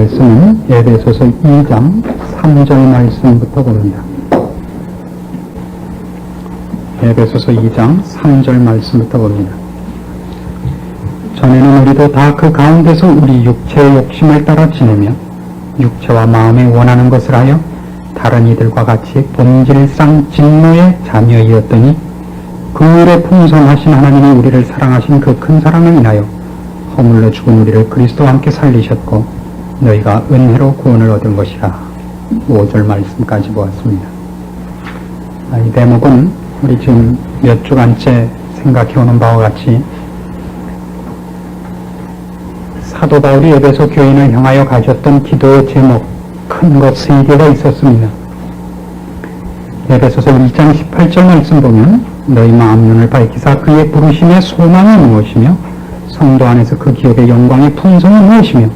말씀은 에베소서 2장 3절 말씀부터 봅니다. 에베소서 2장 3절 말씀부터 봅니다. 전에는 우리도 다 그 가운데서 우리 육체의 욕심을 따라 지내며 육체와 마음에 원하는 것을 하여 다른 이들과 같이 본질상 진노의 자녀이었더니 그 일에 풍성하신 하나님이 우리를 사랑하신 그 큰 사랑을 인하여 허물러 죽은 우리를 그리스도와 함께 살리셨고 너희가 은혜로 구원을 얻은 것이라. 5절 말씀까지 보았습니다. 이 대목은 우리 지금 몇 주간째 생각해오는 바와 같이 사도 바울이 에베소 교인을 향하여 가졌던 기도의 제목 큰 것 3개가 있었습니다. 에베소서 2장 18절 말씀 보면 너희 마음 눈을 밝히사 그의 부르심의 소망이 무엇이며 성도 안에서 그 기업의 영광의 풍성이 무엇이며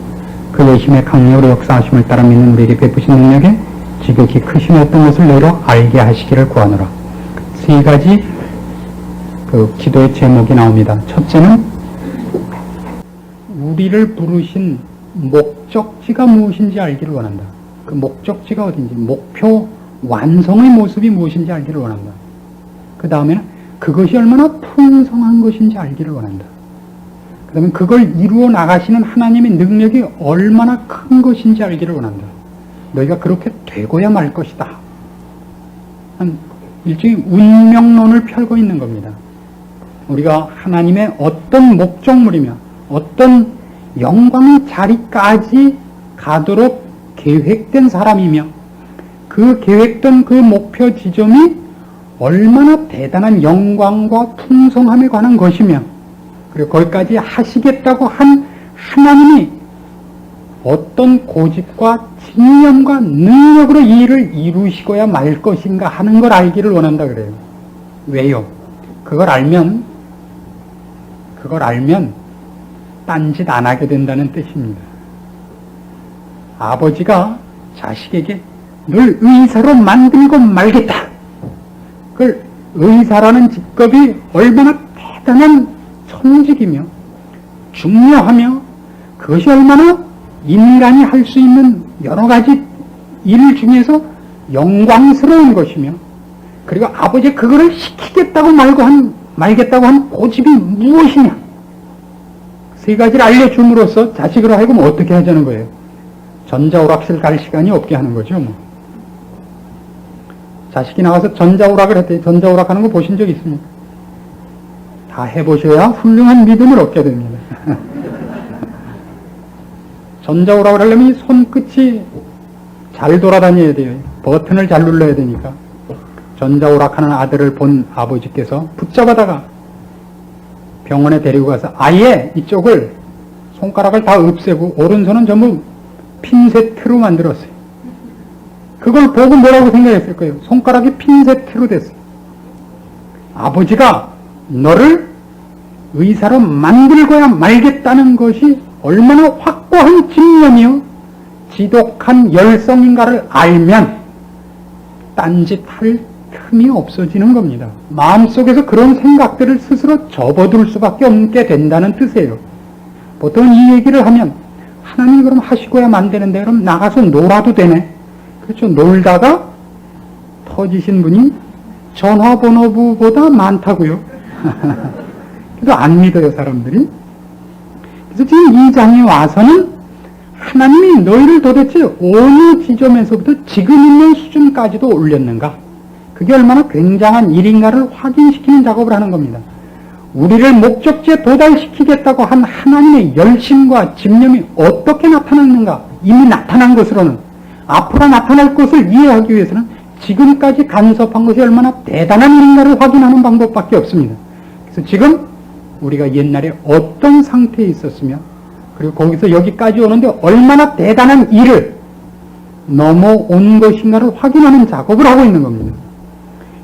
그의 힘의 강력으로 역사하심을 따라 믿는 우리에게 베푸신 능력에 지극히 크신 어떤 것을 너희로 알게 하시기를 구하노라. 3가지 그 기도의 제목이 나옵니다. 첫째는 우리를 부르신 목적지가 무엇인지 알기를 원한다. 그 목적지가 어딘지, 목표 완성의 모습이 무엇인지 알기를 원한다. 그 다음에는 그것이 얼마나 풍성한 것인지 알기를 원한다. 그 다음에 그걸 이루어 나가시는 하나님의 능력이 얼마나 큰 것인지 알기를 원한다. 너희가 그렇게 되고야 말 것이다. 한 일종의 운명론을 펼고 있는 겁니다. 우리가 하나님의 어떤 목적물이며 어떤 영광의 자리까지 가도록 계획된 사람이며 그 계획된 그 목표 지점이 얼마나 대단한 영광과 풍성함에 관한 것이며 그리고 거기까지 하시겠다고 한 하나님이 어떤 고집과 진념과 능력으로 이 일을 이루시고야 말 것인가 하는 걸 알기를 원한다 그래요. 왜요? 그걸 알면 딴짓 안 하게 된다는 뜻입니다. 아버지가 자식에게 늘 의사로 만들고 말겠다. 그걸 의사라는 직업이 얼마나 대단한 천직이며 중요하며 그것이 얼마나 인간이 할 수 있는 여러 가지 일 중에서 영광스러운 것이며 그리고 아버지 그거를 시키겠다고 말겠다고 한 고집이 무엇이냐 3가지를 알려줌으로써 자식으로 하여금 어떻게 하자는 거예요? 전자오락실 갈 시간이 없게 하는 거죠. 뭐. 자식이 나가서 전자오락을 했더니 전자오락하는 거 보신 적 있습니까? 다 해보셔야 훌륭한 믿음을 얻게 됩니다. 전자오락을 하려면 손끝이 잘 돌아다녀야 돼요. 버튼을 잘 눌러야 되니까. 전자오락하는 아들을 본 아버지께서 붙잡아다가 병원에 데리고 가서 아예 이쪽을 손가락을 다 없애고 오른손은 전부 핀세트로 만들었어요. 그걸 보고 뭐라고 생각했을 거예요? 손가락이 핀세트로 됐어요. 아버지가 너를 의사로 만들고야 말겠다는 것이 얼마나 확고한 집념이요 지독한 열성인가를 알면 딴짓할 틈이 없어지는 겁니다. 마음속에서 그런 생각들을 스스로 접어둘 수밖에 없게 된다는 뜻이에요. 보통 이 얘기를 하면 하나님 그럼 하시고야 만드는데 그럼 나가서 놀아도 되네. 그렇죠. 놀다가 터지신 분이 전화번호부보다 많다고요. 그래도 안 믿어요 사람들이. 그래서 지금 이 장에 와서는 하나님이 너희를 도대체 어느 지점에서부터 지금 있는 수준까지도 올렸는가 그게 얼마나 굉장한 일인가를 확인시키는 작업을 하는 겁니다. 우리를 목적지에 도달시키겠다고 한 하나님의 열심과 집념이 어떻게 나타났는가 이미 나타난 것으로는 앞으로 나타날 것을 이해하기 위해서는 지금까지 간섭한 것이 얼마나 대단한 일인가를 확인하는 방법밖에 없습니다. 그래서 지금 우리가 옛날에 어떤 상태에 있었으며 그리고 거기서 여기까지 오는데 얼마나 대단한 일을 넘어온 것인가를 확인하는 작업을 하고 있는 겁니다.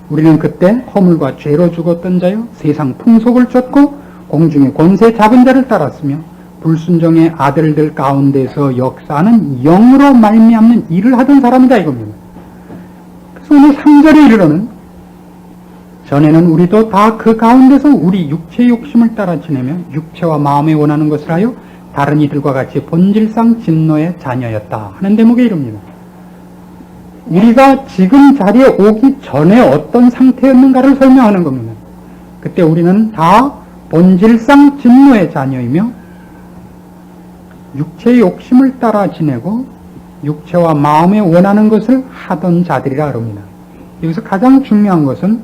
우리는 그때 허물과 죄로 죽었던 자요 세상 풍속을 쫓고 공중의 권세 잡은 자를 따랐으며 불순종의 아들들 가운데서 역사하는 영으로 말미암는 일을 하던 사람이다 이겁니다. 그래서 오늘 3절에 이르러는 전에는 우리도 다 그 가운데서 우리 육체의 욕심을 따라 지내며 육체와 마음에 원하는 것을 하여 다른 이들과 같이 본질상 진노의 자녀였다 하는 대목에 이릅니다. 우리가 지금 자리에 오기 전에 어떤 상태였는가를 설명하는 겁니다. 그때 우리는 다 본질상 진노의 자녀이며 육체의 욕심을 따라 지내고 육체와 마음에 원하는 것을 하던 자들이라 그럽니다. 여기서 가장 중요한 것은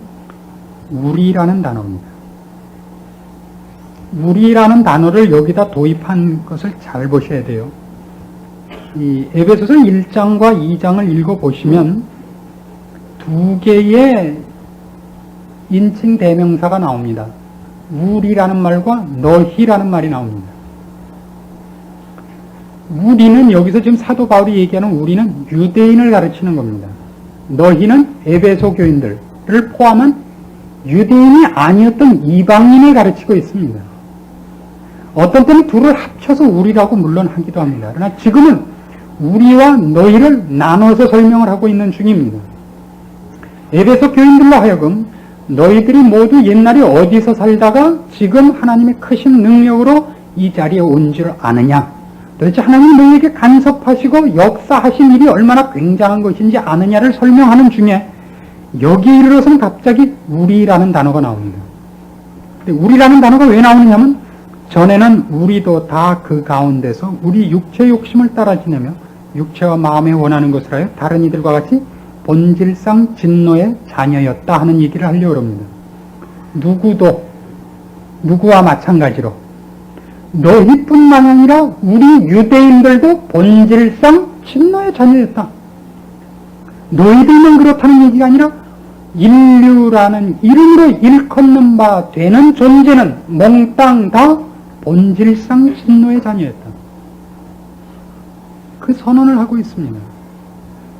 우리라는 단어입니다. 우리라는 단어를 여기다 도입한 것을 잘 보셔야 돼요. 이 에베소서 1장과 2장을 읽어보시면 두 개의 인칭 대명사가 나옵니다. 우리라는 말과 너희라는 말이 나옵니다. 우리는 여기서 지금 사도 바울이 얘기하는 우리는 유대인을 가르치는 겁니다. 너희는 에베소 교인들을 포함한 유대인이 아니었던 이방인을 가르치고 있습니다. 어떤 때는 둘을 합쳐서 우리라고 물론 하기도 합니다. 그러나 지금은 우리와 너희를 나눠서 설명을 하고 있는 중입니다. 에베소 교인들로 하여금 너희들이 모두 옛날에 어디서 살다가 지금 하나님의 크신 능력으로 이 자리에 온 줄 아느냐? 도대체 하나님 너희에게 간섭하시고 역사하신 일이 얼마나 굉장한 것인지 아느냐를 설명하는 중에 여기에 이르러서는 갑자기 우리라는 단어가 나옵니다. 근데 우리라는 단어가 왜 나오느냐면 전에는 우리도 다 그 가운데서 우리 육체 욕심을 따라 지내며 육체와 마음에 원하는 것을 하여 다른 이들과 같이 본질상 진노의 자녀였다 하는 얘기를 하려고 합니다. 누구도 누구와 마찬가지로 너희뿐만 아니라 우리 유대인들도 본질상 진노의 자녀였다. 너희들만 그렇다는 얘기가 아니라 인류라는 이름으로 일컫는 바 되는 존재는 몽땅 다 본질상 진노의 자녀였다. 그 선언을 하고 있습니다.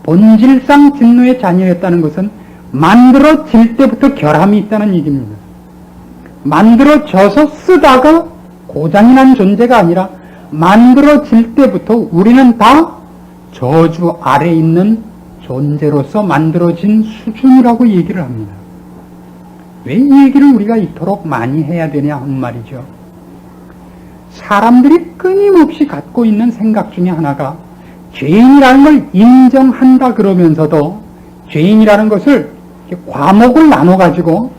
본질상 진노의 자녀였다는 것은 만들어질 때부터 결함이 있다는 얘기입니다. 만들어져서 쓰다가 고장이 난 존재가 아니라 만들어질 때부터 우리는 다 저주 아래 있는 존재로서 만들어진 수준이라고 얘기를 합니다. 왜 이 얘기를 우리가 이토록 많이 해야 되냐 하는 말이죠. 사람들이 끊임없이 갖고 있는 생각 중에 하나가 죄인이라는 걸 인정한다 그러면서도 죄인이라는 것을 과목을 나눠가지고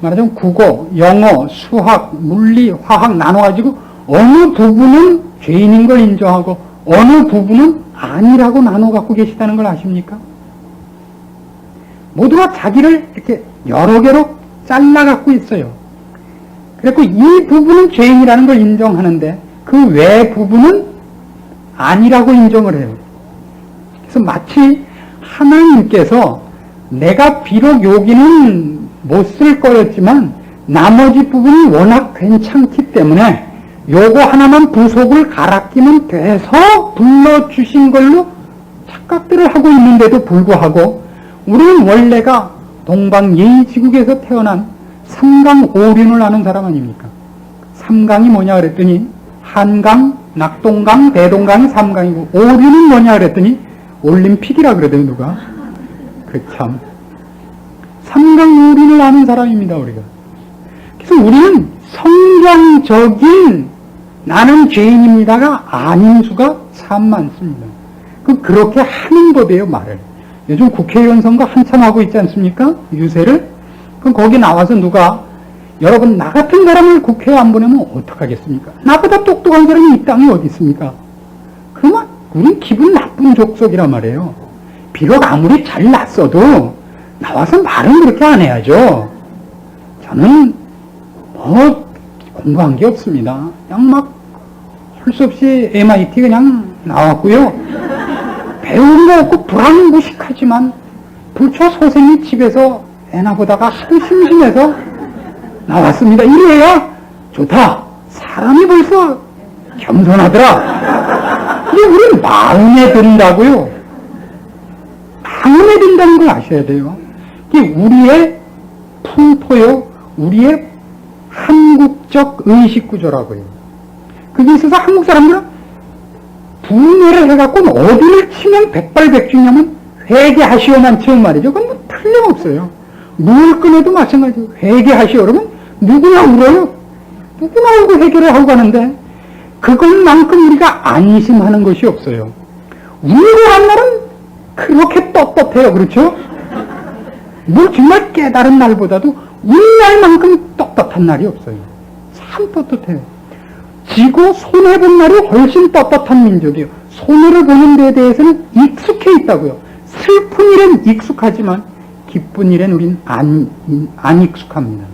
말하자면 국어, 영어, 수학, 물리, 화학 나눠가지고 어느 부분은 죄인인 걸 인정하고 어느 부분은 아니라고 나눠 갖고 계시다는 걸 아십니까? 모두가 자기를 이렇게 여러 개로 잘라 갖고 있어요. 그래서 이 부분은 죄인이라는 걸 인정하는데 그 외 부분은 아니라고 인정을 해요. 그래서 마치 하나님께서 내가 비록 여기는 못 쓸 거였지만 나머지 부분이 워낙 괜찮기 때문에 요거 하나만 부속을 갈아 끼면 돼서 불러주신 걸로 착각들을 하고 있는데도 불구하고 우리는 원래가 동방예의지국에서 태어난 삼강오륜을 아는 사람 아닙니까? 삼강이 뭐냐 그랬더니 한강, 낙동강, 대동강이 삼강이고 오륜은 뭐냐 그랬더니 올림픽이라 그러더니 누가? 그 참 삼강오륜을 아는 사람입니다 우리가. 그래서 우리는 성경적인 나는 죄인입니다가 아닌 수가 참 많습니다. 그렇게 하는 법이에요 말을. 요즘 국회의원 선거 한참 하고 있지 않습니까? 유세를. 그럼 거기 나와서 누가 여러분 나 같은 사람을 국회에 안 보내면 어떡하겠습니까? 나보다 똑똑한 사람이 이 땅에 어디 있습니까? 그러면 우린 기분 나쁜 족속이란 말이에요. 비록 아무리 잘났어도 나와서 말은 그렇게 안 해야죠. 저는 공부한 게 없습니다. 그냥 막 할 수 없이 MIT 그냥 나왔고요. 배운 거 없고 불안무식하지만 불초 선생님 집에서 애나 보다가 하도 심심해서 나왔습니다. 이래야 좋다. 사람이 벌써 겸손하더라. 이게 우리 마음에 든다고요. 마음에 든다는 걸 아셔야 돼요. 이게 우리의 풍토요, 우리의 한국적 의식구조라고요. 그게 있어서 한국 사람들은 분해를 해갖고 어디를 치면 백발백중이냐면 회개하시오만 치면 말이죠. 그건 뭐 틀림없어요. 물 꺼내도 마찬가지예요. 회개하시오 그러면 누구나 울어요. 누구나 울고 회개를 하고 가는데 그것만큼 우리가 안심하는 것이 없어요. 운동한 날은 그렇게 떳떳해요. 그렇죠? 뭘 정말 깨달은 날보다도 운날만큼 떳떳한 날이 없어요. 참 떳떳해요. 지고 손해본 날이 훨씬 떳떳한 민족이에요. 손해를 보는 데에 대해서는 익숙해 있다고요. 슬픈 일엔 익숙하지만 기쁜 일엔 우린 안 익숙합니다.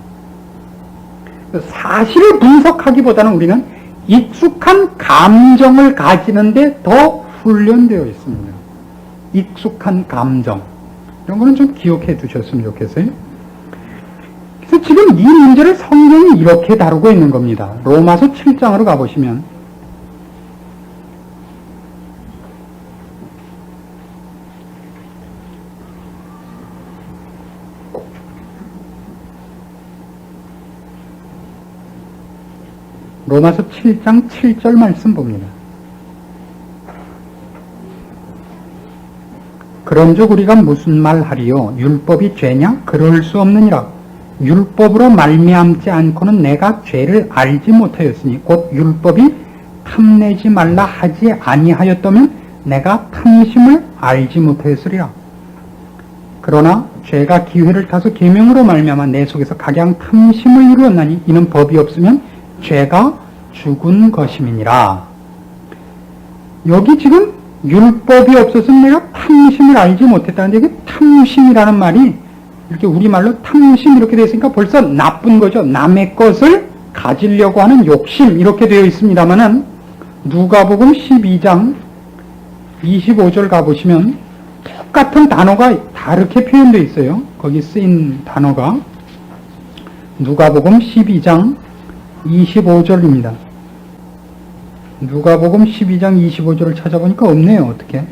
사실을 분석하기보다는 우리는 익숙한 감정을 가지는데 더 훈련되어 있습니다. 익숙한 감정. 이런 거는 좀 기억해 두셨으면 좋겠어요. 그래서 지금 이 문제를 성경이 이렇게 다루고 있는 겁니다. 로마서 7장으로 가보시면 로마서 7장 7절 말씀 봅니다. 그런즉 우리가 무슨 말하리요? 율법이 죄냐? 그럴 수 없느니라. 율법으로 말미암지 않고는 내가 죄를 알지 못하였으니 곧 율법이 탐내지 말라 하지 아니하였다면 내가 탐심을 알지 못하였으리라. 그러나 죄가 기회를 타서 계명으로 말미암아 내 속에서 각양 탐심을 이루었나니 이는 법이 없으면 죄가 죽은 것임이니라. 여기 지금 율법이 없어서 내가 탐심을 알지 못했다는데 이게 탐심이라는 말이 이렇게 우리말로 탐심 이렇게 되어 있으니까 벌써 나쁜 거죠. 남의 것을 가지려고 하는 욕심 이렇게 되어 있습니다만은 누가복음 12장 25절 가보시면 똑같은 단어가 다르게 표현되어 있어요. 거기 쓰인 단어가 누가복음 12장 25절입니다. 누가복음 12장 25절을 찾아보니까 없네요. 어떻게?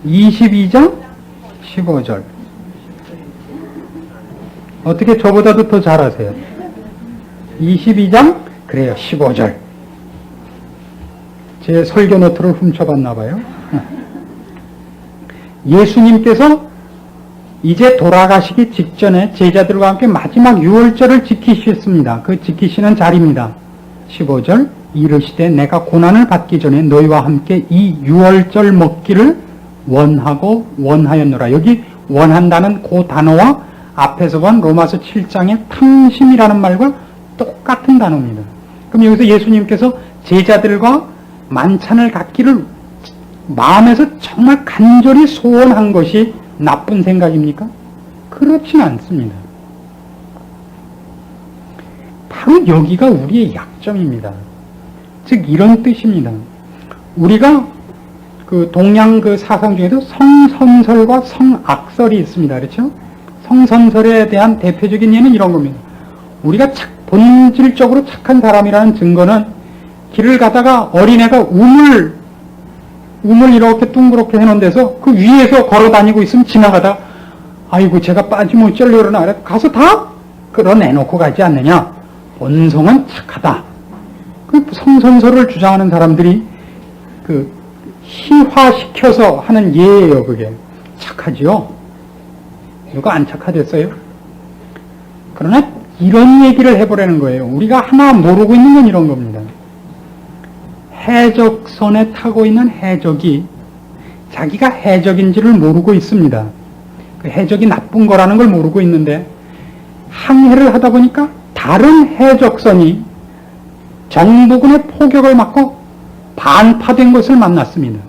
22장 15절. 어떻게 저보다도 더 잘하세요? 22장? 그래요. 15절. 제 설교 노트를 훔쳐봤나 봐요. 예수님께서 이제 돌아가시기 직전에 제자들과 함께 마지막 유월절을 지키셨습니다. 그 지키시는 자리입니다. 15절 이르시되 내가 고난을 받기 전에 너희와 함께 이 유월절 먹기를 원하고 원하였노라. 여기 원한다는 그 단어와 앞에서 본 로마서 7장의 탐심이라는 말과 똑같은 단어입니다. 그럼 여기서 예수님께서 제자들과 만찬을 갖기를 마음에서 정말 간절히 소원한 것이 나쁜 생각입니까? 그렇진 않습니다. 바로 여기가 우리의 약점입니다. 즉 이런 뜻입니다. 우리가 그 동양 그 사상 중에도 성선설과 성악설이 있습니다. 그렇죠? 성선설에 대한 대표적인 예는 이런 겁니다. 우리가 본질적으로 착한 사람이라는 증거는 길을 가다가 어린애가 우물 이렇게 둥그렇게 해놓은 데서 그 위에서 걸어 다니고 있으면 지나가다 아이고 제가 빠지면 어쩌려고 그러나 가서 다 끌어내놓고 가지 않느냐. 본성은 착하다. 그 성선설을 주장하는 사람들이 그 희화시켜서 하는 예예요. 그게 착하지요. 누가 안 착하겠어요? 그러나 이런 얘기를 해보라는 거예요. 우리가 하나 모르고 있는 건 이런 겁니다. 해적선에 타고 있는 해적이 자기가 해적인지를 모르고 있습니다. 그 해적이 나쁜 거라는 걸 모르고 있는데 항해를 하다 보니까 다른 해적선이 정부군의 포격을 맞고 반파된 것을 만났습니다.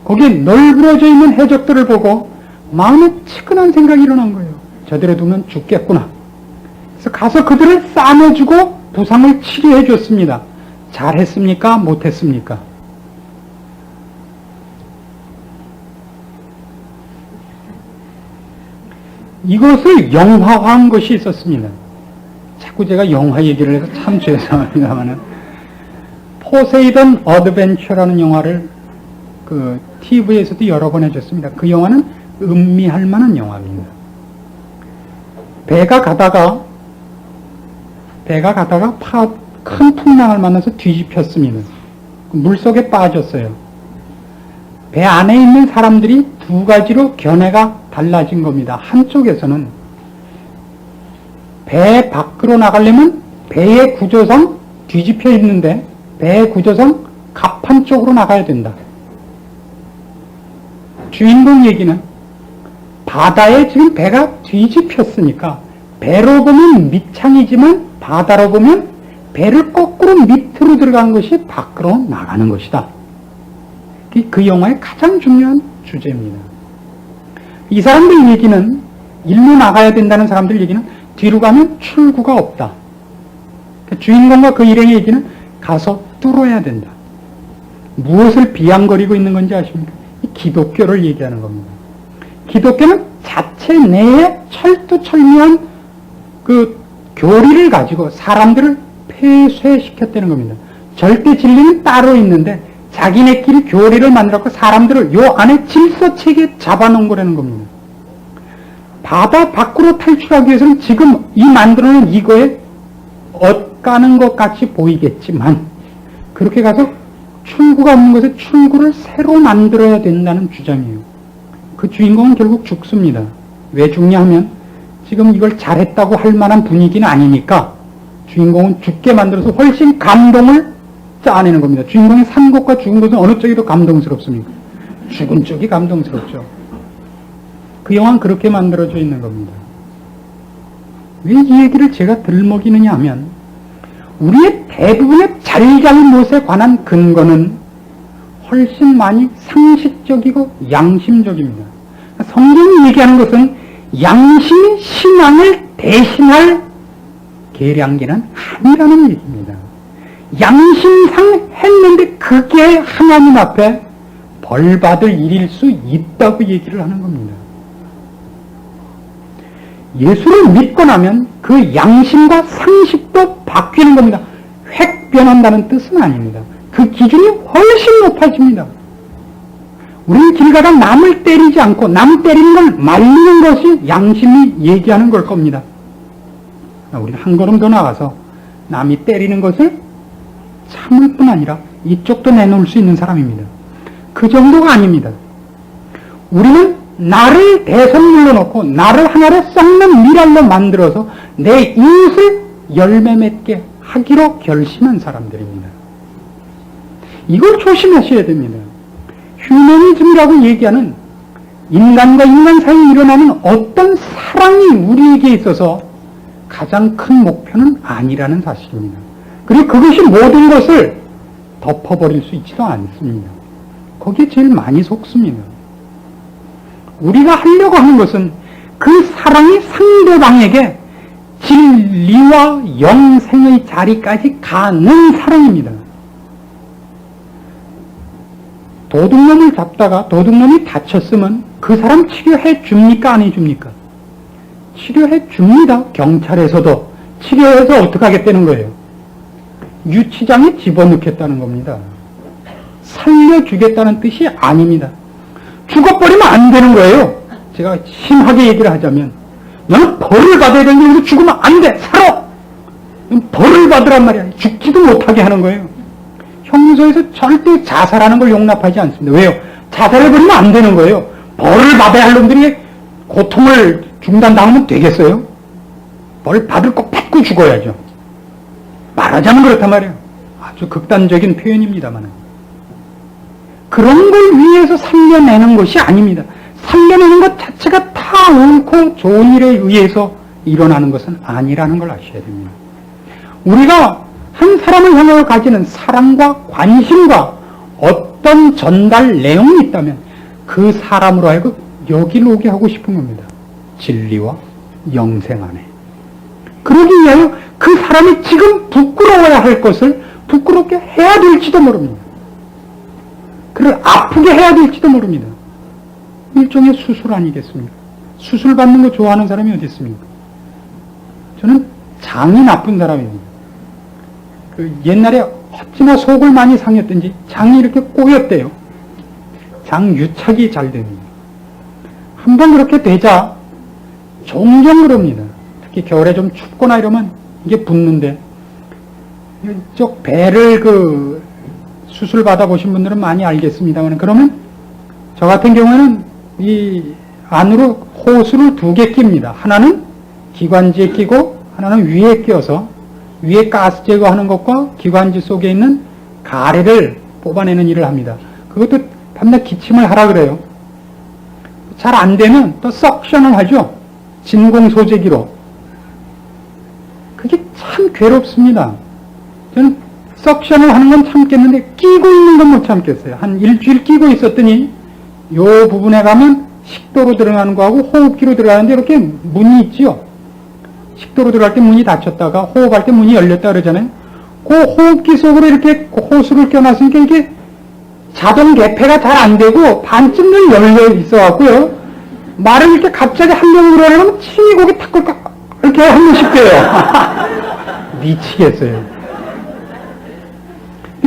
거기에 널브러져 있는 해적들을 보고 마음에 치근한 생각이 일어난 거예요. 저들에 두면 죽겠구나. 그래서 가서 그들을 싸매주고 부상을 치료해 줬습니다. 잘했습니까? 못했습니까? 이것을 영화화한 것이 있었습니다. 자꾸 제가 영화 얘기를 해서 참 죄송합니다만은 포세이돈 어드벤처라는 영화를 그 TV에서도 여러 번 해줬습니다. 그 영화는 음미할 만한 영화입니다. 배가 가다가 큰 풍랑을 만나서 뒤집혔습니다. 물속에 빠졌어요. 배 안에 있는 사람들이 두 가지로 견해가 달라진 겁니다. 한쪽에서는 배 밖으로 나가려면 배의 구조상 뒤집혀 있는데 배 구조상 갑판 쪽으로 나가야 된다. 주인공 얘기는 바다에 지금 배가 뒤집혔으니까 배로 보면 밑창이지만 바다로 보면 배를 거꾸로 밑으로 들어간 것이 밖으로 나가는 것이다. 그 영화의 가장 중요한 주제입니다. 이 사람들 얘기는, 일로 나가야 된다는 사람들 얘기는 뒤로 가면 출구가 없다. 주인공과 그 일행의 얘기는 가서 뚫어야 된다. 무엇을 비양거리고 있는 건지 아십니까? 이 기독교를 얘기하는 겁니다. 기독교는 자체 내에 철두철미한 그 교리를 가지고 사람들을 폐쇄시켰다는 겁니다. 절대 진리는 따로 있는데 자기네끼리 교리를 만들었고 사람들을 요 안에 질서체계에 잡아놓은 거라는 겁니다. 바다 밖으로 탈출하기 위해서는 지금 이 만들어놓은 이거에 엇가는 것 같이 보이겠지만 그렇게 가서 출구가 없는 것에 출구를 새로 만들어야 된다는 주장이에요. 그 주인공은 결국 죽습니다. 왜 죽냐 하면 지금 이걸 잘했다고 할 만한 분위기는 아니니까 주인공은 죽게 만들어서 훨씬 감동을 짜내는 겁니다. 주인공이 산 것과 죽은 것은 어느 쪽이 더 감동스럽습니까? 죽은 쪽이 감동스럽죠. 그 영화는 그렇게 만들어져 있는 겁니다. 왜 이 얘기를 제가 들먹이느냐 하면 우리의 대부분의 잘잘못에 관한 근거는 훨씬 많이 상식적이고 양심적입니다. 성경이 얘기하는 것은 양심이 신앙을 대신할 계량기는 아니라는 얘기입니다. 양심상 했는데 그게 하나님 앞에 벌받을 일일 수 있다고 얘기를 하는 겁니다. 예수를 믿고 나면 그 양심과 상식도 바뀌는 겁니다. 획 변한다는 뜻은 아닙니다. 그 기준이 훨씬 높아집니다. 우리는 길 가다 남을 때리지 않고 남 때리는 걸 말리는 것이 양심이 얘기하는 걸 겁니다. 우리는 한 걸음 더 나가서 남이 때리는 것을 참을 뿐 아니라 이쪽도 내놓을 수 있는 사람입니다. 그 정도가 아닙니다. 우리는 나를 대선물로 놓고 나를 하나로 썩는 미랄로 만들어서 내 이웃을 열매 맺게 하기로 결심한 사람들입니다. 이걸 조심하셔야 됩니다. 휴머니즘이라고 얘기하는 인간과 인간 사이에 일어나는 어떤 사랑이 우리에게 있어서 가장 큰 목표는 아니라는 사실입니다. 그리고 그것이 모든 것을 덮어버릴 수 있지도 않습니다. 거기에 제일 많이 속습니다. 우리가 하려고 하는 것은 그 사랑이 상대방에게 진리와 영생의 자리까지 가는 사랑입니다. 도둑놈을 잡다가 도둑놈이 다쳤으면 그 사람 치료해 줍니까? 안 해줍니까? 치료해 줍니다. 경찰에서도 치료해서 어떻게 하겠다는 거예요? 유치장에 집어넣겠다는 겁니다. 살려주겠다는 뜻이 아닙니다. 죽어버리면 안 되는 거예요. 제가 심하게 얘기를 하자면 너는 벌을 받아야 되는데 죽으면 안 돼. 살아. 벌을 받으란 말이야. 죽지도 못하게 하는 거예요. 형무소에서 절대 자살하는 걸 용납하지 않습니다. 왜요? 자살해버리면 안 되는 거예요. 벌을 받아야 할 놈들이 고통을 중단당하면 되겠어요? 벌 받을 거 받고 죽어야죠. 말하자면 그렇단 말이에요. 아주 극단적인 표현입니다만 그런 걸 위해서 살려내는 것이 아닙니다. 살려내는 것 자체가 다 옳고 좋은 일에 의해서 일어나는 것은 아니라는 걸 아셔야 됩니다. 우리가 한 사람을 향하여 가지는 사랑과 관심과 어떤 전달 내용이 있다면 그 사람으로 하여금 여기로 오게 하고 싶은 겁니다. 진리와 영생 안에. 그러기 위하여 그 사람이 지금 부끄러워야 할 것을 부끄럽게 해야 될지도 모릅니다. 그를 아프게 해야 될지도 모릅니다. 일종의 수술 아니겠습니까? 수술 받는 거 좋아하는 사람이 어디 있습니까? 저는 장이 나쁜 사람입니다. 옛날에 어찌나 속을 많이 상했든지 장이 이렇게 꼬였대요. 장 유착이 잘 됩니다. 한번 그렇게 되자 종종 그럽니다. 특히 겨울에 좀 춥거나 이러면 이게 붓는데 이쪽 배를 수술 받아보신 분들은 많이 알겠습니다만 그러면 저 같은 경우에는 이 안으로 호수를 2개 낍니다. 하나는 기관지에 끼고 하나는 위에 끼워서 위에 가스 제거하는 것과 기관지 속에 있는 가래를 뽑아내는 일을 합니다. 그것도 밤낮 기침을 하라 그래요. 잘 안 되면 또 석션을 하죠. 진공 소재기로. 그게 참 괴롭습니다. 저는 석션을 하는 건 참겠는데 끼고 있는 건 못 참겠어요. 한 일주일 끼고 있었더니 요 부분에 가면 식도로 들어가는 거하고 호흡기로 들어가는데 이렇게 문이 있죠. 식도로 들어갈 때 문이 닫혔다가 호흡할 때 문이 열렸다 그러잖아요. 그 호흡기 속으로 이렇게 호수를 껴놨으니까 이게 자동 개폐가 잘 안 되고 반쯤 늘 열려 있어 갖고요. 말을 이렇게 갑자기 한 명으로 하려면 침이 거기 탁 이렇게 한 번씩 돼요. 미치겠어요.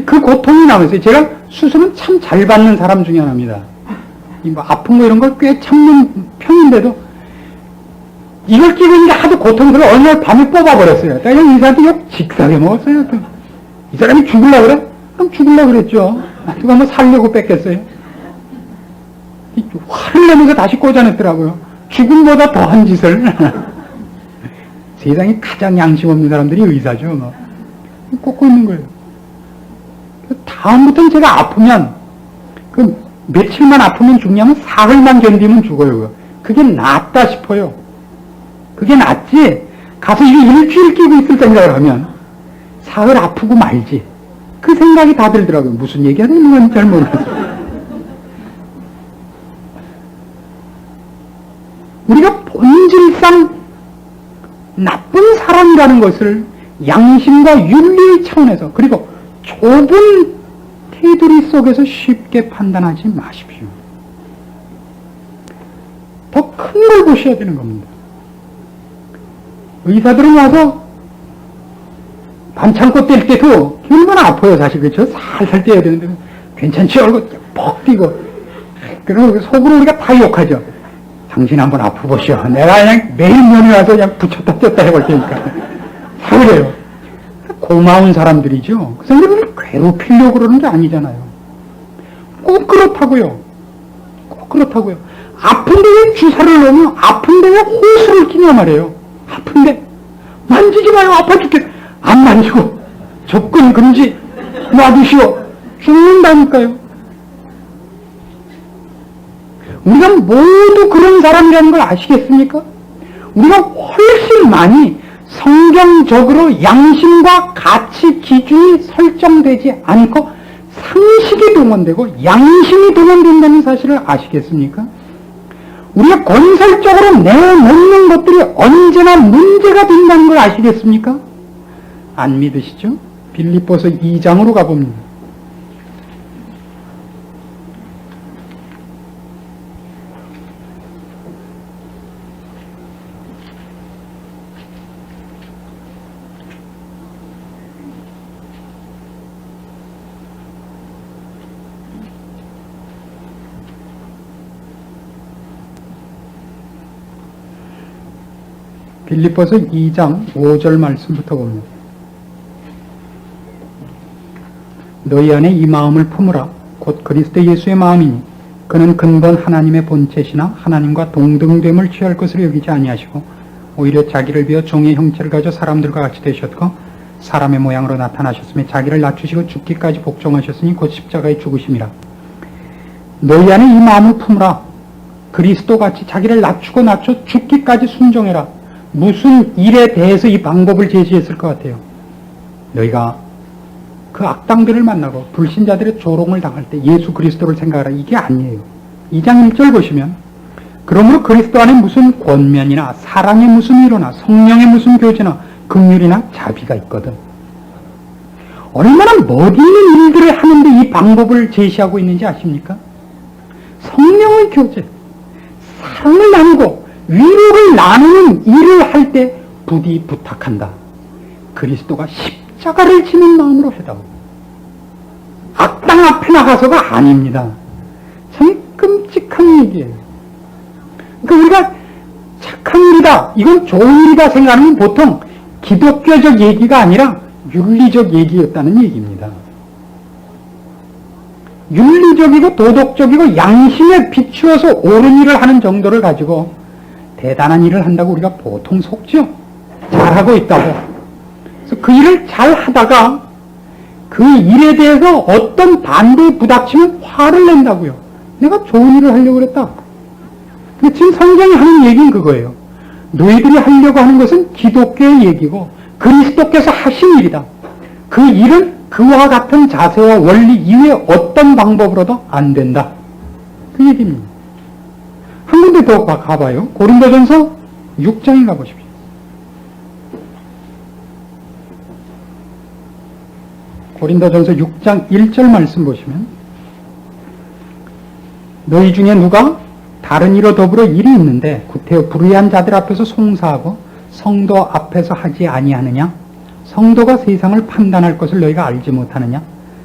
그 고통이 나면서 제가 수술은 참 잘 받는 사람 중에 하나입니다. 뭐 아픈 거 이런 걸 꽤 참는 편인데도 이걸 끼고 있는데 하도 고통스러워 어느 날 밤에 뽑아버렸어요. 그냥 의사한테 욕 직사게 먹었어요. 이 사람이 죽으려고 그래? 그럼 죽으려고 그랬죠. 누가 뭐 살려고 뺏겼어요. 화를 내면서 다시 꽂아냈더라고요. 죽음보다 더한 짓을. 세상에 가장 양심 없는 사람들이 의사죠. 뭐. 꽂고 있는 거예요. 다음부터는 제가 아프면 그 며칠만 아프면 죽냐면 사흘만 견디면 죽어요. 그게 낫다 싶어요. 그게 낫지 가서 이게 일주일 끼고 있을 생각을 하면 사흘 아프고 말지. 그 생각이 다 들더라고요. 무슨 얘기가 되는 건지 잘 모르겠어요. 우리가 본질상 나쁜 사람이라는 것을 양심과 윤리의 차원에서 그리고 좁은 테두리 속에서 쉽게 판단하지 마십시오. 더 큰 걸 보셔야 되는 겁니다. 의사들은 와서 반창고 뗄 때도 얼마나 아파요, 사실. 그렇죠? 살살 떼야 되는데 괜찮지? 얼굴 퍽 뛰고 그리고 속으로 우리가 다 욕하죠. 당신 한번 아프보시오. 내가 그냥 매일 면회 와서 그냥 붙였다 뗐다 해볼 테니까. 다 그래요. 고마운 사람들이죠. 그 사람들은 괴롭히려고 그러는 게 아니잖아요. 꼭 그렇다고요. 꼭 그렇다고요. 아픈데 왜 주사를 놓으면 아픈데 왜 호수를 끼냐 말이에요. 아픈데 만지지 마요. 아파 죽겠어. 안 만지고 접근 금지 놔두시오. 죽는다니까요. 우리가 모두 그런 사람이라는 걸 아시겠습니까? 우리가 훨씬 많이 성경적으로 양심과 가치 기준이 설정되지 않고 상식이 동원되고 양심이 동원된다는 사실을 아시겠습니까? 우리가 건설적으로 내놓는 것들이 언제나 문제가 된다는 걸 아시겠습니까? 안 믿으시죠? 빌립보서 2장으로 가봅니다. 빌립보서 2장 5절 말씀부터 봅니다. 너희 안에 이 마음을 품으라. 곧 그리스도 예수의 마음이니 그는 근본 하나님의 본체시나 하나님과 동등됨을 취할 것으로 여기지 아니하시고 오히려 자기를 비어 종의 형체를 가져 사람들과 같이 되셨고 사람의 모양으로 나타나셨으며 자기를 낮추시고 죽기까지 복종하셨으니 곧 십자가에 죽으심이라. 너희 안에 이 마음을 품으라. 그리스도같이 자기를 낮추고 낮춰 죽기까지 순종해라. 무슨 일에 대해서 이 방법을 제시했을 것 같아요? 너희가 그 악당들을 만나고 불신자들의 조롱을 당할 때 예수 그리스도를 생각하라. 이게 아니에요. 2장 1절 보시면 그러므로 그리스도 안에 무슨 권면이나 사랑의 무슨 위로나 성령의 무슨 교제나 긍휼이나 자비가 있거든. 얼마나 멋있는 일들을 하는데 이 방법을 제시하고 있는지 아십니까? 성령의 교제, 사랑을 나누고 위로를 나누는 일을 할 때 부디 부탁한다. 그리스도가 십자가를 지는 마음으로 해다오. 악당 앞에 나가서가 아닙니다. 참 끔찍한 얘기예요. 그러니까 우리가 착한 일이다, 이건 좋은 일이다 생각하면 보통 기독교적 얘기가 아니라 윤리적 얘기였다는 얘기입니다. 윤리적이고 도덕적이고 양심에 비추어서 옳은 일을 하는 정도를 가지고 대단한 일을 한다고 우리가 보통 속죠. 잘하고 있다고. 그래서 그 일을 잘 하다가 그 일에 대해서 어떤 반대에 부닥치면 화를 낸다고요. 내가 좋은 일을 하려고 그랬다. 근데 지금 성경이 하는 얘기는 그거예요. 너희들이 하려고 하는 것은 기독교의 얘기고 그리스도께서 하신 일이다. 그 일은 그와 같은 자세와 원리 이외에 어떤 방법으로도 안 된다. 그 얘기입니다. 한 군데 더 가봐요. 고린도전서 6장에 가보십시오. 고린도전서 6장 1절 말씀 보시면 너희 중에 누가 다른 이로 더불어 일이 있는데 구태여 불의한 자들 앞에서 송사하고 성도 앞에서 하지 아니하느냐? 성도가 세상을 판단할 것을 너희가 알지 못하느냐?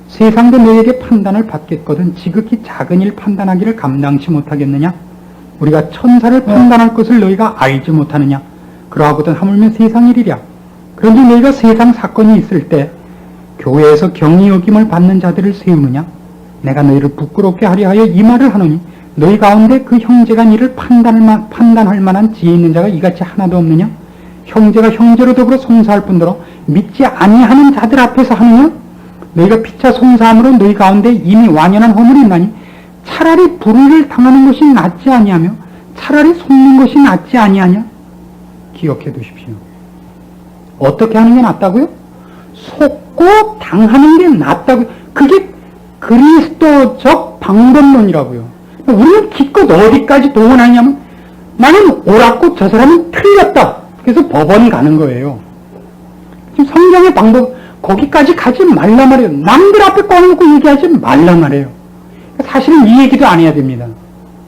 세상도 너희에게 판단을 받겠거든 지극히 작은 일 판단하기를 감당치 못하겠느냐? 우리가 천사를 판단할 것을 너희가 알지 못하느냐? 그러하거든 하물며 세상 일이랴. 그런데 너희가 세상 사건이 있을 때 교회에서 경히 여김을 받는 자들을 세우느냐? 내가 너희를 부끄럽게 하려 하여 이 말을 하노니 너희 가운데 그 형제가 이를 판단할 만한 지혜 있는 자가 이같이 하나도 없느냐? 형제가 형제로 더불어 송사할 뿐더러 믿지 아니하는 자들 앞에서 하느냐? 너희가 피차 송사함으로 너희 가운데 이미 완연한 허물이 있나니 차라리 불의를 당하는 것이 낫지 아니하며 차라리 속는 것이 낫지 아니하냐? 기억해 두십시오. 어떻게 하는 게 낫다고요? 속고 당하는 게 낫다고요. 그게 그리스도적 방법론이라고요. 우리는 기껏 어디까지 동원하냐면 나는 옳았고 저 사람은 틀렸다. 그래서 법원 가는 거예요. 지금 성경의 방법 거기까지 가지 말라 말이에요. 남들 앞에 꺼내놓고 얘기하지 말라 말이에요. 사실은 이 얘기도 안 해야 됩니다.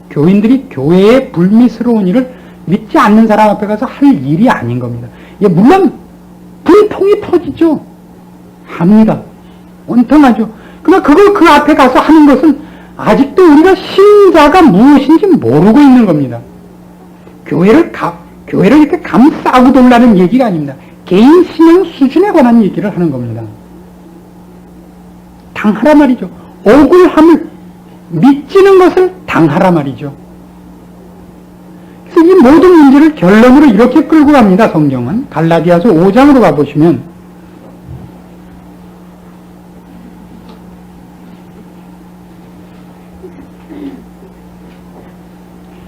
교인들이 교회의 불미스러운 일을 믿지 않는 사람 앞에 가서 할 일이 아닌 겁니다. 예, 물론 불통이 터지죠. 합니다. 원통하죠. 그러나 그걸 그 앞에 가서 하는 것은 아직도 우리가 신자가 무엇인지 모르고 있는 겁니다. 교회를 이렇게 감싸고 돌라는 얘기가 아닙니다. 개인 신앙 수준에 관한 얘기를 하는 겁니다. 당하라 말이죠. 억울함을 믿지는 것을 당하라 말이죠. 그래서 이 모든 문제를 결론으로 이렇게 끌고 갑니다. 성경은 갈라디아서 5장으로 가보시면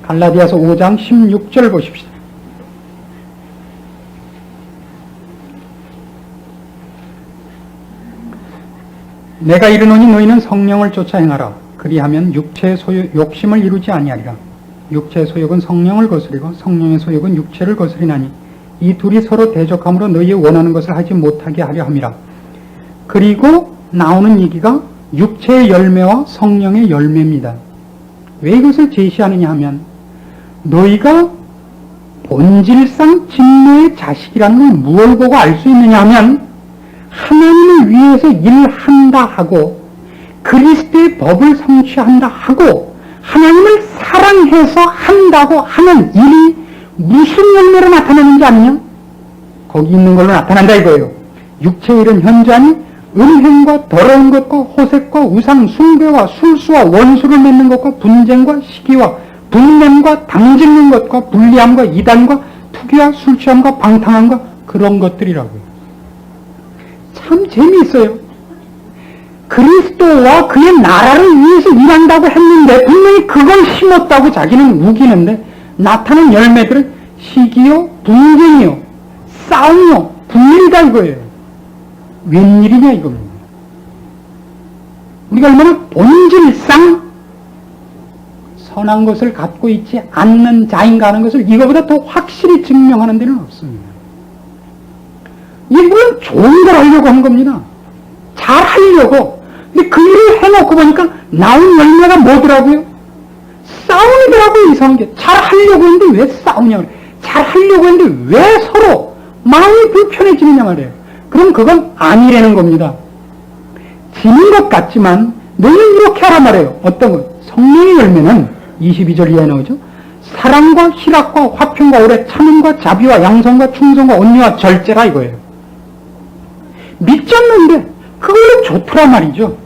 갈라디아서 5장 16절 보십시다. 내가 이르노니 너희는 성령을 쫓아 행하라. 그리하면 육체의 욕심을 이루지 아니하리라. 육체의 소욕은 성령을 거스리고 성령의 소욕은 육체를 거스리나니 이 둘이 서로 대적함으로 너희의 원하는 것을 하지 못하게 하려 함이라. 그리고 나오는 얘기가 육체의 열매와 성령의 열매입니다. 왜 이것을 제시하느냐 하면 너희가 본질상 진노의 자식이라는 걸 무엇을 보고 알 수 있느냐 하면 하나님을 위해서 일한다 하고 그리스도의 법을 성취한다 하고 하나님을 사랑해서 한다고 하는 일이 무슨 열매로 나타나는지 아느냐? 거기 있는 걸로 나타난다 이거예요. 육체의 일은 현저하니 음행과 더러운 것과 호색과 우상 숭배와 술수와 원수를 맺는 것과 분쟁과 시기와 분냄과 당짓는 것과 불리함과 이단과 투기와 술취함과 방탕함과 그런 것들이라고요. 참 재미있어요. 그리스도와 그의 나라를 위해서 일한다고 했는데 분명히 그걸 심었다고 자기는 우기는데 나타난 열매들은 시기요, 분쟁이요, 싸움이요, 분일이다 이거예요. 웬일이냐 이겁니다. 우리가 얼마나 본질상 선한 것을 갖고 있지 않는 자인가 하는 것을 이거보다 더 확실히 증명하는 데는 없습니다. 이건 좋은 걸 하려고 한 겁니다. 잘 하려고. 근데 그 일을 해놓고 보니까 나온 열매가 뭐더라고요? 싸움이더라고요. 이상한 게. 잘 하려고 했는데 왜 싸우냐 말이에요. 잘 하려고 했는데 왜 서로 마음이 불편해지느냐 말이에요. 그럼 그건 아니라는 겁니다. 지는 것 같지만 너희는 이렇게 하란 말이에요. 어떤 거? 성령의 열매는 22절 이하에 나오죠. 사랑과 희락과 화평과 오래 참음과 자비와 양성과 충성과 온유와 절제라 이거예요. 믿지 않는데 그걸로 좋더란 말이죠.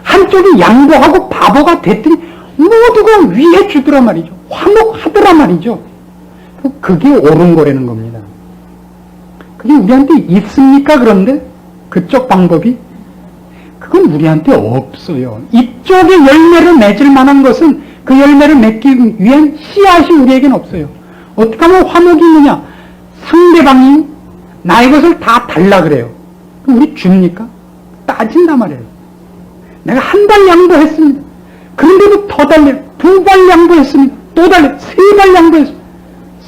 한쪽이 양보하고 바보가 됐더니 모두가 위해 주더란 말이죠. 화목하더란 말이죠. 그게 옳은 거라는 겁니다. 그게 우리한테 있습니까? 그런데 그쪽 방법이 그건 우리한테 없어요. 이쪽에 열매를 맺을 만한 것은 그 열매를 맺기 위한 씨앗이 우리에겐 없어요. 어떻게 하면 화목이 있느냐? 상대방이 나의 것을 다 달라 그래요. 그럼 우리 줍니까? 따진단 말이에요. 내가 한 발 양보했습니다. 그런데도 더 달래요. 두 발 양보했습니다. 또 달래요. 세 발 양보했습니다.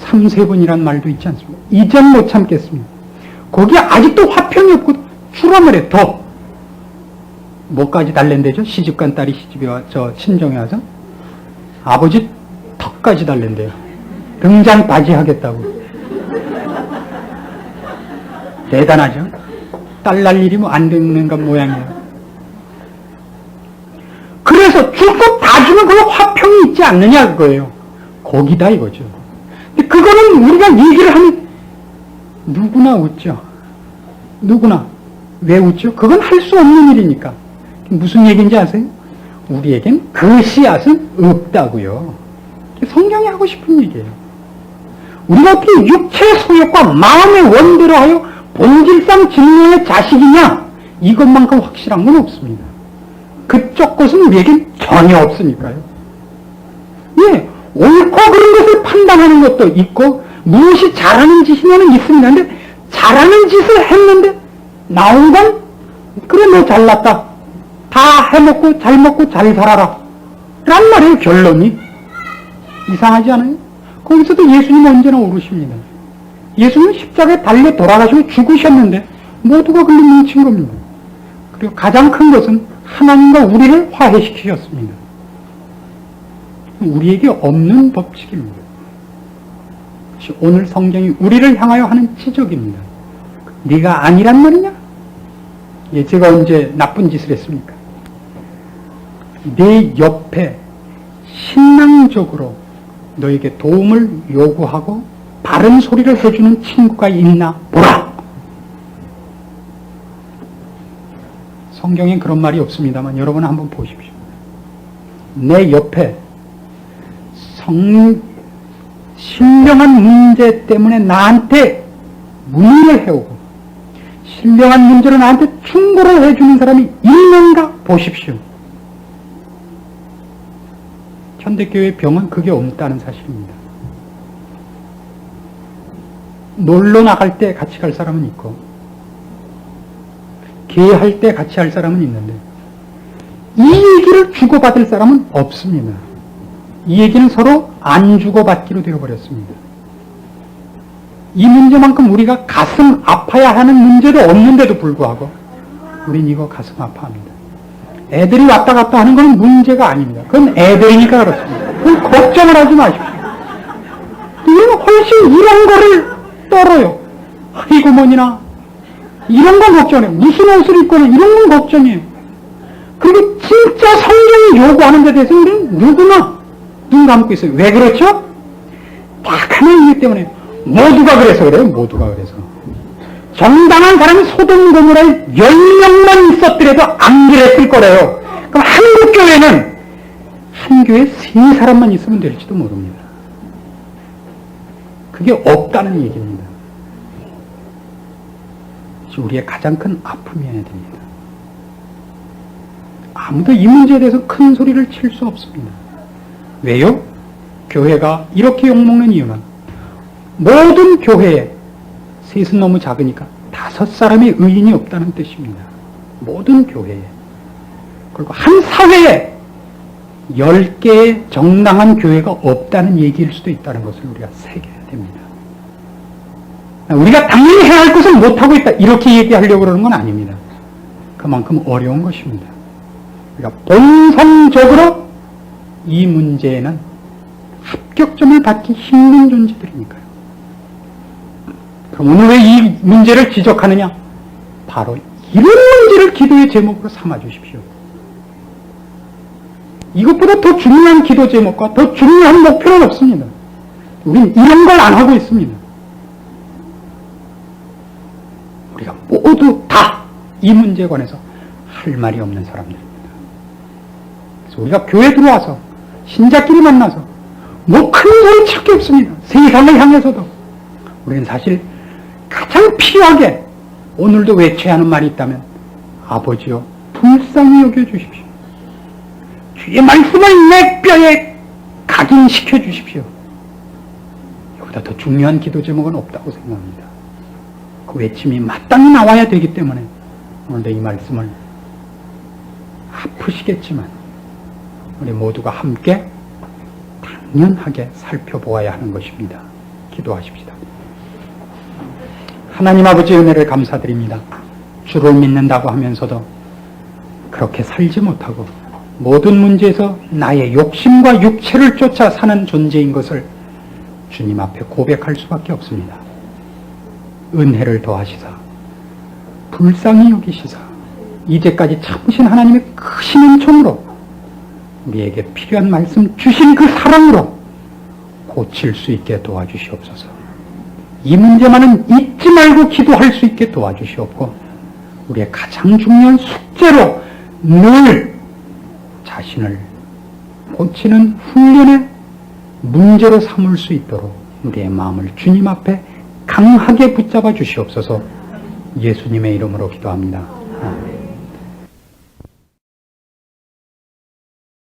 3-4번이란 말도 있지 않습니까? 이젠 못 참겠습니다. 거기에 아직도 화평이 없고 주라 말이에요. 더. 뭐까지 달랜대죠? 시집간 딸이 시집에 저 친정에 와서 아버지 턱까지 달랜대요. 등장 바지 하겠다고. 대단하죠? 딸 날 일이 뭐 안 되는 것 모양이에요. 그래서 줄 것 다 주면 그거 화평이 있지 않느냐 그거예요. 거기다 이거죠. 근데 그거는 우리가 얘기를 하면 누구나 웃죠. 누구나. 왜 웃죠? 그건 할 수 없는 일이니까. 무슨 얘기인지 아세요? 우리에겐 그 씨앗은 없다고요. 성경이 하고 싶은 얘기예요. 우리가 어떻게 육체의 소욕과 마음의 원대로 하여 본질상 진노의 자식이냐? 이것만큼 확실한 건 없습니다. 그쪽 것은 우리에겐 전혀 없으니까요. 예, 옳고 그런 것을 판단하는 것도 있고 무엇이 잘하는 짓이냐는 있습니다. 근데 잘하는 짓을 했는데 나온 건 그래 너 잘났다. 다 해먹고 잘 먹고 잘 살아라. 란 말이에요. 결론이. 이상하지 않아요? 거기서도 예수님 언제나 오르십니다. 예수님은 십자가에 달려 돌아가시고 죽으셨는데 모두가 글로 뭉친 겁니다. 그리고 가장 큰 것은 하나님과 우리를 화해시키셨습니다. 우리에게 없는 법칙입니다. 오늘 성경이 우리를 향하여 하는 지적입니다. 네가 아니란 말이냐? 예, 제가 언제 나쁜 짓을 했습니까? 내 옆에 신앙적으로 너에게 도움을 요구하고 바른 소리를 해주는 친구가 있나 보라. 성경엔 그런 말이 없습니다만 여러분 한번 보십시오. 내 옆에 신령한 문제 때문에 나한테 문의를 해오고 신령한 문제로 나한테 충고를 해주는 사람이 있는가 보십시오. 현대교회의 병은 그게 없다는 사실입니다. 놀러 나갈 때 같이 갈 사람은 있고 개할 때 같이 할 사람은 있는데 이 얘기를 주고받을 사람은 없습니다. 이 얘기는 서로 안 주고받기로 되어버렸습니다. 이 문제만큼 우리가 가슴 아파야 하는 문제도 없는데도 불구하고 우린 이거 가슴 아파합니다. 애들이 왔다 갔다 하는 건 문제가 아닙니다. 그건 애들이니까 그렇습니다. 그건 걱정을 하지 마십시오. 이건 훨씬 이런 거를 떨어요. 아이고 뭐니나 이런 건 걱정해요. 무슨 옷을 입거나 이런 건 걱정해요. 그리고 진짜 성경이 요구하는 데 대해서 우리는 누구나 눈 감고 있어요. 왜 그렇죠? 딱 하나 이유 때문에 모두가 그래서 그래요. 모두가 그래서. 정당한 사람이 소돔 고모라에 10명만 있었더라도 안 그랬을 거래요. 그럼 한국 교회는 한 교회에 3사람만 있으면 될지도 모릅니다. 그게 없다는 얘기입니다. 우리의 가장 큰 아픔이어야 됩니다. 아무도 이 문제에 대해서 큰 소리를 칠 수 없습니다. 왜요? 교회가 이렇게 욕먹는 이유는 모든 교회에 셋은 너무 작으니까 5사람의 의인이 없다는 뜻입니다. 모든 교회에. 그리고 한 사회에 10개의 정당한 교회가 없다는 얘기일 수도 있다는 것을 우리가 새겨야 됩니다. 우리가 당연히 해야 할 것을 못하고 있다 이렇게 얘기하려고 그러는 건 아닙니다. 그만큼 어려운 것입니다. 우리가 본성적으로 이 문제에는 합격점을 받기 힘든 존재들이니까요. 그럼 오늘 왜 이 문제를 지적하느냐? 바로 이런 문제를 기도의 제목으로 삼아주십시오. 이것보다 더 중요한 기도 제목과 더 중요한 목표는 없습니다. 우린 이런 걸 안 하고 있습니다. 우리가 모두 다 이 문제에 관해서 할 말이 없는 사람들입니다. 그래서 우리가 교회 들어와서 신자끼리 만나서 뭐 큰 소리 칠 게 없습니다. 세상을 향해서도 우리는 사실 가장 필요하게 오늘도 외쳐야 하는 말이 있다면 아버지여 불쌍히 여겨주십시오. 주의 말씀을 내 뼈에 각인시켜 주십시오. 여기다 더 중요한 기도 제목은 없다고 생각합니다. 그 외침이 마땅히 나와야 되기 때문에 오늘도 이 말씀을 아프시겠지만 우리 모두가 함께 당연하게 살펴보아야 하는 것입니다. 기도하십시다. 하나님 아버지의 은혜를 감사드립니다. 주를 믿는다고 하면서도 그렇게 살지 못하고 모든 문제에서 나의 욕심과 육체를 쫓아 사는 존재인 것을 주님 앞에 고백할 수밖에 없습니다. 은혜를 더하시사 불쌍히 여기시사 이제까지 참으신 하나님의 크신 은총으로 우리에게 필요한 말씀 주신 그 사랑으로 고칠 수 있게 도와주시옵소서. 이 문제만은 잊지 말고 기도할 수 있게 도와주시옵고 우리의 가장 중요한 숙제로 늘 자신을 고치는 훈련의 문제로 삼을 수 있도록 우리의 마음을 주님 앞에 강하게 붙잡아 주시옵소서. 예수님의 이름으로 기도합니다. 아멘.